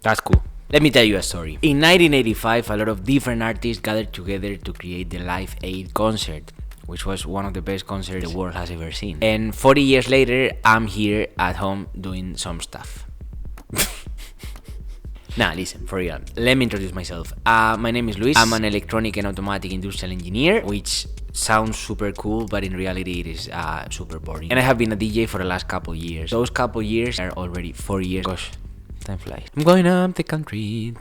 That's cool. Let me tell you a story. In 1985, a lot of different artists gathered together to create the Live Aid concert, which was one of the best concerts the world has ever seen. And 40 years later, I'm here at home doing some stuff. Nah, listen, for real. Let me introduce myself. My name is Luis. I'm an electronic and automatic industrial engineer, which sounds super cool, but in reality it is super boring. And I have been a DJ for the last couple years. Those couple years are already 4 years. Gosh, time flies. I'm going up the country.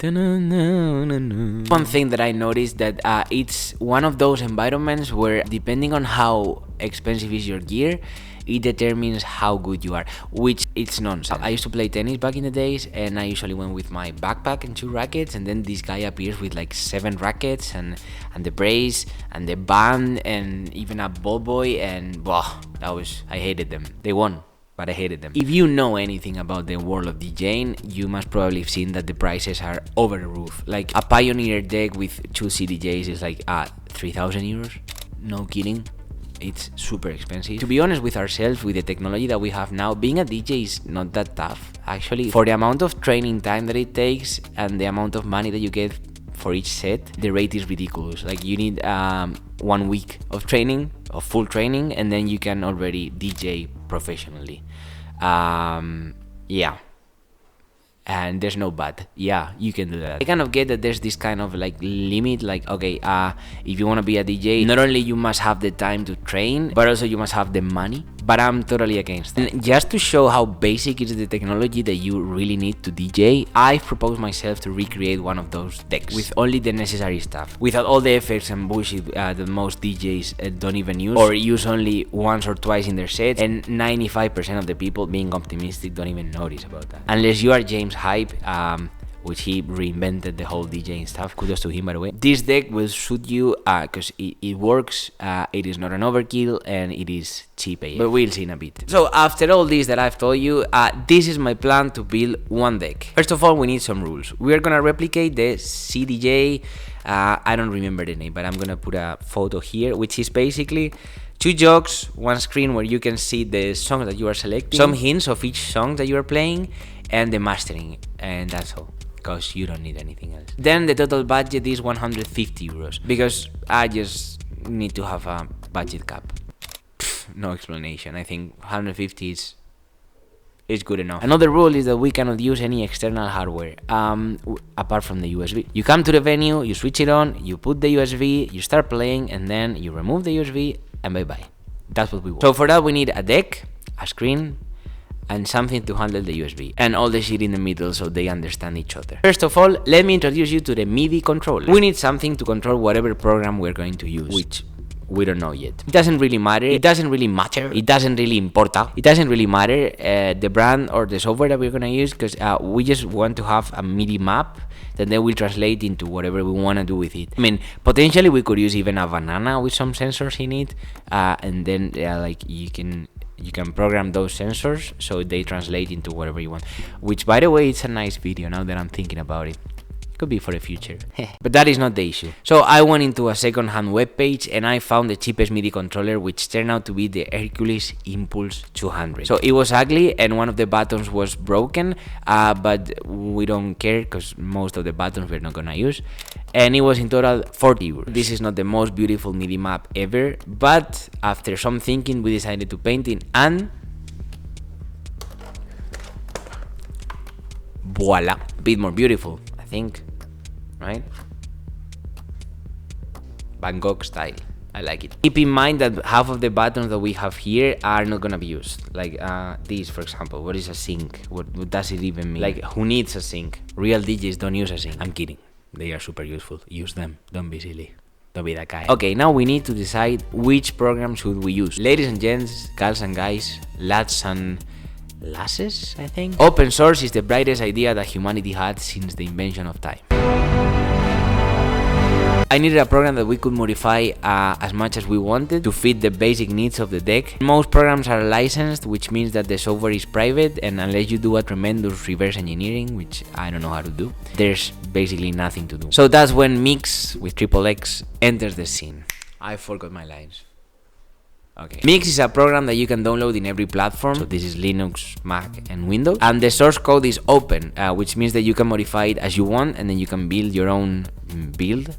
One thing that I noticed that it's one of those environments where, depending on how expensive is your gear, it determines how good you are, which it's nonsense. I used to play tennis back in the days, and I usually went with my backpack and 2 rackets, and then this guy appears with like 7 rackets and the brace and the band and even a ball boy, and I hated them. They won, but I hated them. If you know anything about the world of DJing, you must probably have seen that the prices are over the roof. Like a Pioneer deck with 2 CDJs is like 3,000 euros. No kidding. It's super expensive. To be honest with ourselves, with the technology that we have now, being a DJ is not that tough. Actually, for the amount of training time that it takes and the amount of money that you get for each set, the rate is ridiculous. Like you need 1 week of training, of full training, and then you can already DJ professionally. Yeah. And there's no but. Yeah, you can do that. I kind of get that there's this kind of like limit, like, okay, if you want to be a DJ, not only you must have the time to train, but also you must have the money. But I'm totally against it. And just to show how basic is the technology that you really need to DJ, I've proposed myself to recreate one of those decks with only the necessary stuff, without all the effects and bullshit that most DJs don't even use, or use only once or twice in their sets, and 95% of the people, being optimistic, don't even notice about that. Unless you are James Hype, which he reinvented the whole DJing stuff. Kudos to him, by the way. This deck will suit you because it works, it is not an overkill, and it is cheap AF. But we'll see in a bit. So after all this that I've told you, this is my plan to build one deck. First of all, we need some rules. We are gonna replicate the CDJ, I don't remember the name, but I'm gonna put a photo here, which is basically 2 jogs, 1 screen where you can see the song that you are selecting, some hints of each song that you are playing, and the mastering, and that's all. Because you don't need anything else. Then the total budget is 150 euros, because I just need to have a budget cap. No explanation. I think 150 is good enough. Another rule is that we cannot use any external hardware apart from the USB. You come to the venue, you switch it on, you put the USB, you start playing, and then you remove the USB, and bye-bye. That's what we want. So for that we need a deck, a screen, and something to handle the USB, and all the shit in the middle so they understand each other. First of all, let me introduce you to the MIDI controller. We need something to control whatever program we're going to use, which we don't know yet. It doesn't really matter. It doesn't really matter. It doesn't really importa. It doesn't really matter the brand or the software that we're gonna use, because we just want to have a MIDI map that then will translate into whatever we want to do with it. I mean, potentially we could use even a banana with some sensors in it, and then like you can program those sensors so they translate into whatever you want. Which, by the way, it's a nice video now that I'm thinking about it. Could be for the future. But that is not the issue. So I went into a second-hand web page and I found the cheapest MIDI controller, which turned out to be the Hercules Impulse 200. So it was ugly and one of the buttons was broken, but we don't care because most of the buttons we're not gonna use. And it was in total 40 euros. This is not the most beautiful MIDI map ever, but after some thinking we decided to paint it, and voila, a bit more beautiful, I think, right? Van Gogh style. I like it. Keep in mind that half of the buttons that we have here are not gonna be used. Like this, for example. What is a sync? What does it even mean? Like, who needs a sync? Real DJs don't use a sync. I'm kidding. They are super useful. Use them. Don't be silly. Don't be that guy. Okay, now we need to decide which program should we use. Ladies and gents, girls and guys, lads and lasses, I think. Open source is the brightest idea that humanity had since the invention of time. I needed a program that we could modify as much as we wanted to fit the basic needs of the deck. Most programs are licensed, which means that the software is private, and unless you do a tremendous reverse engineering, which I don't know how to do, there's basically nothing to do. So that's when Mix with XXX enters the scene. I forgot my lines. Okay. Mix is a program that you can download in every platform. So this is Linux, Mac, and Windows. And the source code is open, which means that you can modify it as you want, and then you can build your own build.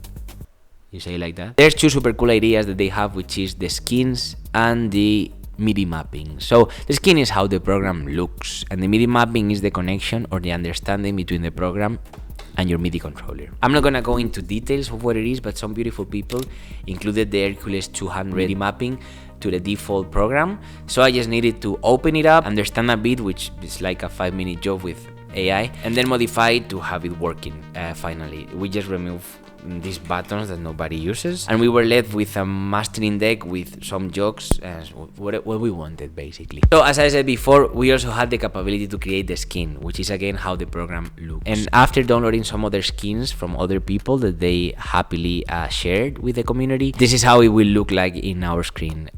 You say it like that. There's two super cool ideas that they have, which is the skins and the MIDI mapping. So the skin is how the program looks, and the MIDI mapping is the connection or the understanding between the program and your MIDI controller. I'm not gonna go into details of what it is, but some beautiful people included the Hercules 200 MIDI mapping to the default program. So I just needed to open it up, understand a bit, which is like a 5-minute job with AI, and then modify it to have it working. Finally, we just remove these buttons that nobody uses, and we were left with a mastering deck with some jokes as what we wanted, basically. So as I said before, we also had the capability to create the skin, which is again how the program looks. And after downloading some other skins from other people that they happily shared with the community, this is how it will look like in our screen.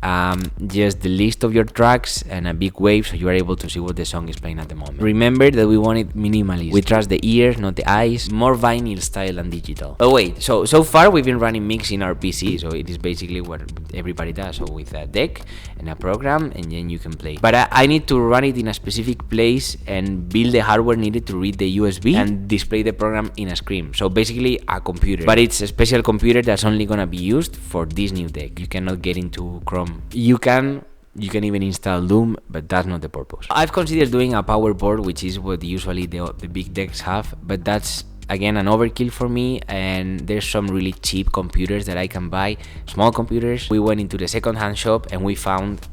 Just the list of your tracks and a big wave, so you are able to see what the song is playing at the moment. Remember that we want it minimalist. We trust the ears, not the eyes. More vinyl style than digital. Oh wait, so far we've been running Mix in our PC, so it is basically what everybody does. So with a deck and a program, and then you can play. But I need to run it in a specific place and build the hardware needed to read the USB and display the program in a screen. So basically a computer, but it's a special computer that's only gonna be used for this new deck. You cannot get into Chrome. You can even install Loom, but that's not the purpose. I've considered doing a power board, which is what usually the big decks have, but that's again an overkill for me, and there's some really cheap computers that I can buy, small computers. We went into the second-hand shop and we found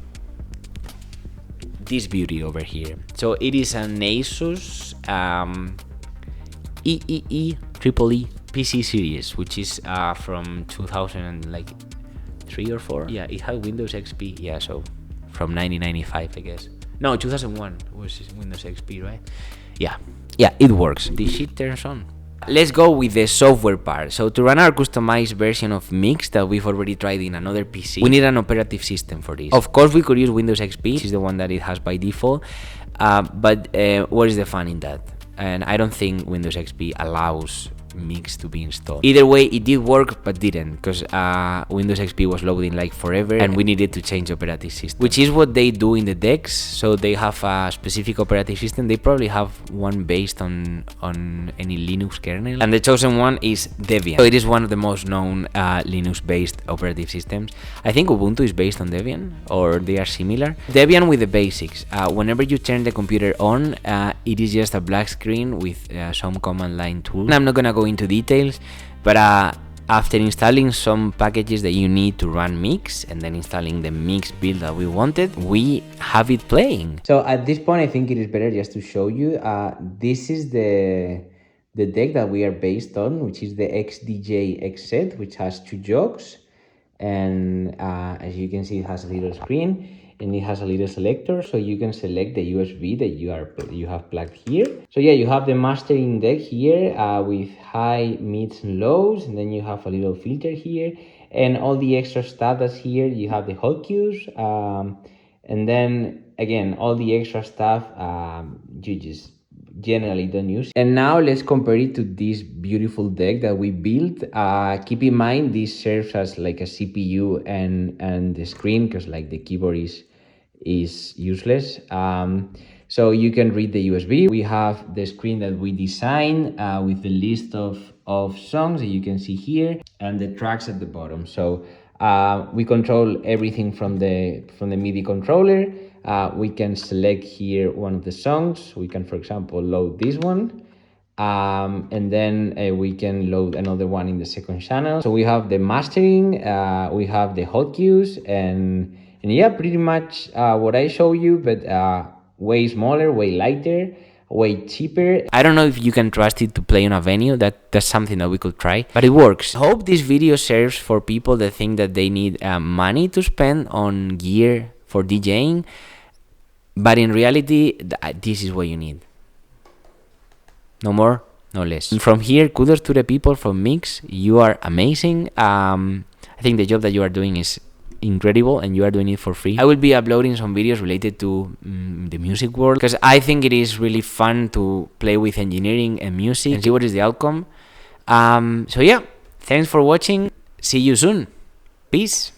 this beauty over here. So it is an Asus EEE PC series, which is from 2003 or 4. Yeah, it had Windows XP. Yeah, so from 1995, I guess. No, 2001 was Windows XP, right? Yeah, it works. This shit turns on. Let's go with the software part. So to run our customized version of Mix that we've already tried in another PC, we need an operative system for this. Of course, we could use Windows XP, which is the one that it has by default. But what is the fun in that? And I don't think Windows XP allows Mix to be installed. Either way, it did work but didn't, because Windows XP was loading like forever and we needed to change operative system, which is what they do in the decks. So they have a specific operative system. They probably have one based on any Linux kernel, and the chosen one is Debian. So it is one of the most known Linux based operative systems. I think Ubuntu is based on Debian, or they are similar. Debian with the basics. Whenever you turn the computer on, it is just a black screen with some command line tools. And I'm not gonna go into details, but after installing some packages that you need to run Mix, and then installing the Mix build that we wanted, we have it playing. So at this point, I think it is better just to show you. This is the deck that we are based on, which is the XDJ XZ, which has 2 jogs, and as you can see, it has a little screen. And it has a little selector, so you can select the USB that you have plugged here. So yeah, you have the mastering deck here with high, mids, and lows, and then you have a little filter here, and all the extra stuff that's here. You have the hot cues, and then again all the extra stuff you just generally don't use. And now let's compare it to this beautiful deck that we built. Keep in mind this serves as like a CPU and the screen, because like the keyboard is useless. So you can read the USB. We have the screen that we designed with the list of songs that you can see here, and the tracks at the bottom. So we control everything from the MIDI controller. We can select here one of the songs. We can, for example, load this one, and then we can load another one in the second channel. So we have the mastering, we have the hot cues, and yeah, pretty much what I show you, but way smaller, way lighter, way cheaper. I don't know if you can trust it to play on a venue. That's something that we could try, but it works. I hope this video serves for people that think that they need money to spend on gear for DJing, but in reality, this is what you need. No more, no less. And from here, kudos to the people from Mix. You are amazing. I think the job that you are doing is incredible, and you are doing it for free. I will be uploading some videos related to the music world, because I think it is really fun to play with engineering and music and see what is the outcome. So yeah, thanks for watching. See you soon. Peace.